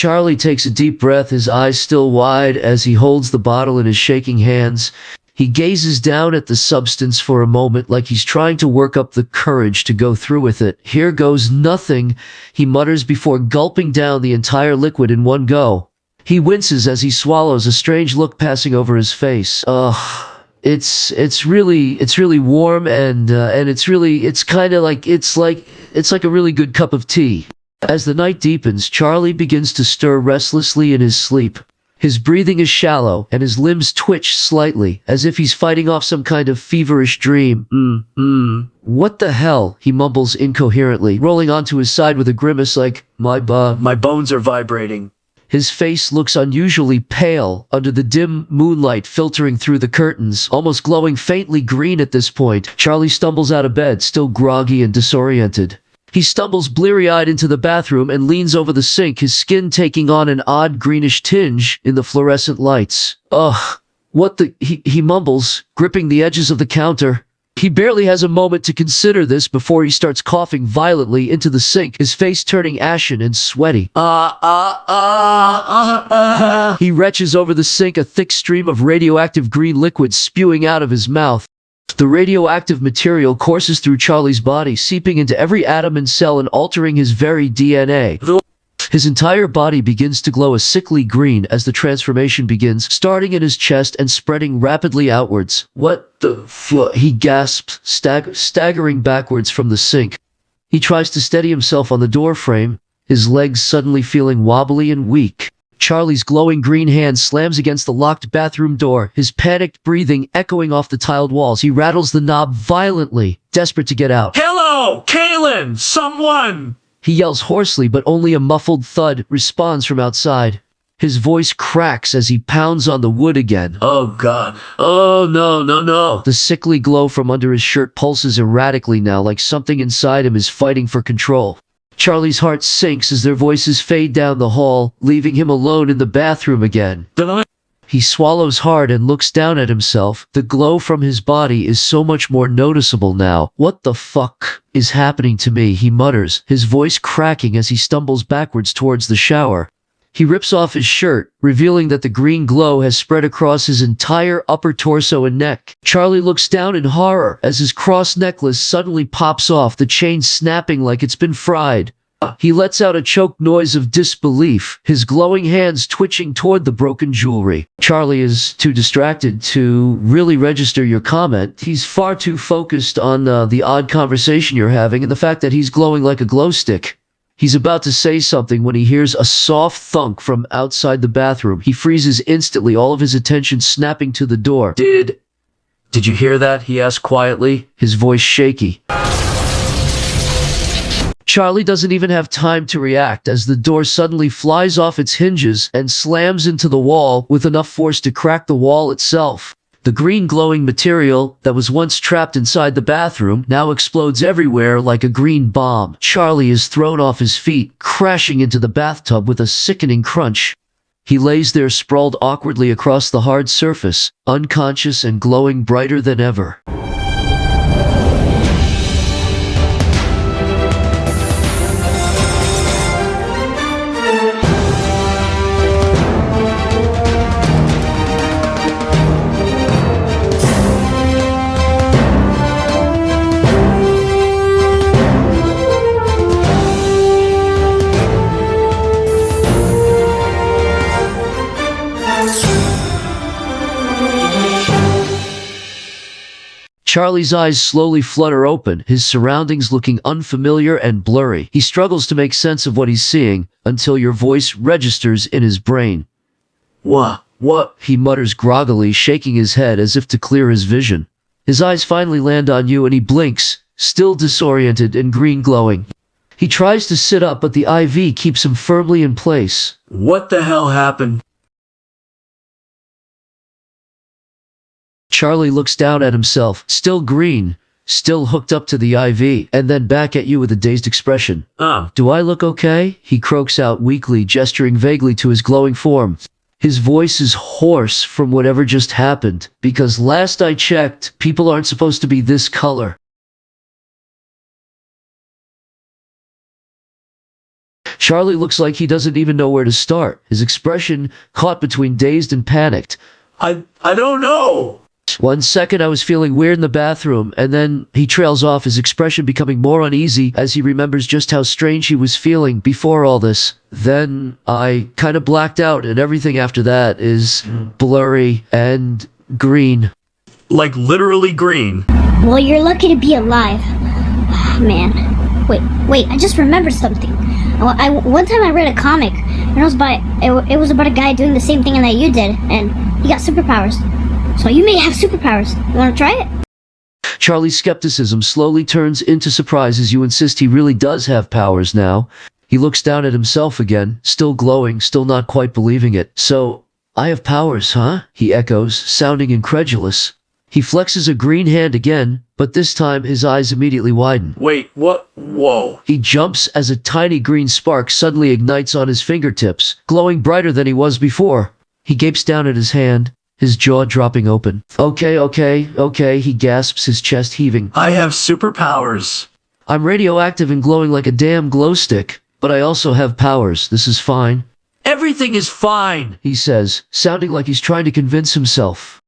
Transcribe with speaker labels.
Speaker 1: Charlie takes a deep breath, his eyes still wide as he holds the bottle in his shaking hands. He gazes down at the substance for a moment like he's trying to work up the courage to go through with it. Here goes nothing, he mutters before gulping down the entire liquid in one go. He winces as he swallows, a strange look passing over his face. It's really warm and it's kind of like it's like a really good cup of tea. As the night deepens, Charlie begins to stir restlessly in his sleep. His breathing is shallow, and his limbs twitch slightly, as if he's fighting off some kind of feverish dream. What the hell? He mumbles incoherently, rolling onto his side with a grimace like, my bones are vibrating. His face looks unusually pale under the dim moonlight filtering through the curtains, almost glowing faintly green at this point. Charlie stumbles out of bed, still groggy and disoriented. He stumbles bleary-eyed into the bathroom and leans over the sink, his skin taking on an odd greenish tinge in the fluorescent lights. Ugh, what the... He mumbles, gripping the edges of the counter. He barely has a moment to consider this before he starts coughing violently into the sink, his face turning ashen and sweaty. He retches over the sink, a thick stream of radioactive green liquid spewing out of his mouth. The radioactive material courses through Charlie's body, seeping into every atom and cell and altering his very DNA. His entire body begins to glow a sickly green as the transformation begins, starting in his chest and spreading rapidly outwards. What the fuck? He gasps, staggering backwards from the sink. He tries to steady himself on the door frame, his legs suddenly feeling wobbly and weak. Charlie's glowing green hand slams against the locked bathroom door, his panicked breathing echoing off the tiled walls. He rattles the knob violently, desperate to get out.
Speaker 2: Hello, Kaylin, someone!
Speaker 1: He yells hoarsely, but only a muffled thud responds from outside. His voice cracks as he pounds on the wood again.
Speaker 2: Oh God. Oh no.
Speaker 1: The sickly glow from under his shirt pulses erratically now, like something inside him is fighting for control. Charlie's heart sinks as their voices fade down the hall, leaving him alone in the bathroom again. He swallows hard and looks down at himself. The glow from his body is so much more noticeable now. What the fuck is happening to me? He mutters, his voice cracking as he stumbles backwards towards the shower. He rips off his shirt, revealing that the green glow has spread across his entire upper torso and neck. Charlie looks down in horror as his cross necklace suddenly pops off, the chain snapping like it's been fried. He lets out a choked noise of disbelief, his glowing hands twitching toward the broken jewelry. Charlie is too distracted to really register your comment. He's far too focused on the odd conversation you're having and the fact that he's glowing like a glow stick. He's about to say something when he hears a soft thunk from outside the bathroom. He freezes instantly, all of his attention snapping to the door.
Speaker 2: Did you hear that? He asked quietly,
Speaker 1: his voice shaky. Charlie doesn't even have time to react as the door suddenly flies off its hinges and slams into the wall with enough force to crack the wall itself. The green glowing material that was once trapped inside the bathroom now explodes everywhere like a green bomb. Charlie is thrown off his feet, crashing into the bathtub with a sickening crunch. He lays there sprawled awkwardly across the hard surface, unconscious and glowing brighter than ever. Charlie's eyes slowly flutter open, his surroundings looking unfamiliar and blurry. He struggles to make sense of what he's seeing until your voice registers in his brain. What? He mutters groggily, shaking his head as if to clear his vision. His eyes finally land on you and he blinks, still disoriented and green glowing. He tries to sit up, but the IV keeps him firmly in place.
Speaker 2: What the hell happened?
Speaker 1: Charlie looks down at himself, still green, still hooked up to the IV, and then back at you with a dazed expression. Do I look okay? He croaks out weakly, gesturing vaguely to his glowing form. His voice is hoarse from whatever just happened, because last I checked, people aren't supposed to be this color. Charlie looks like he doesn't even know where to start, his expression caught between dazed and panicked.
Speaker 2: I don't know.
Speaker 1: 1 second I was feeling weird in the bathroom, and then he trails off, his expression becoming more uneasy as he remembers just how strange he was feeling before all this. Then I kind of blacked out, and everything after that is blurry and green.
Speaker 2: Like literally green.
Speaker 3: Well, you're lucky to be alive. Man. Wait, I just remembered something. One time I read a comic, and it was about a guy doing the same thing that you did, and he got superpowers. So you may have superpowers. You want to try it?
Speaker 1: Charlie's skepticism slowly turns into surprise as you insist he really does have powers now. He looks down at himself again, still glowing, still not quite believing it. So, I have powers, huh? He echoes, sounding incredulous. He flexes a green hand again, but this time his eyes immediately widen.
Speaker 2: Wait, what? Whoa.
Speaker 1: He jumps as a tiny green spark suddenly ignites on his fingertips, glowing brighter than he was before. He gapes down at his hand, his jaw dropping open. Okay, he gasps, his chest heaving.
Speaker 2: I have superpowers.
Speaker 1: I'm radioactive and glowing like a damn glow stick, but I also have powers. This is fine.
Speaker 2: Everything is fine,
Speaker 1: he says, sounding like he's trying to convince himself.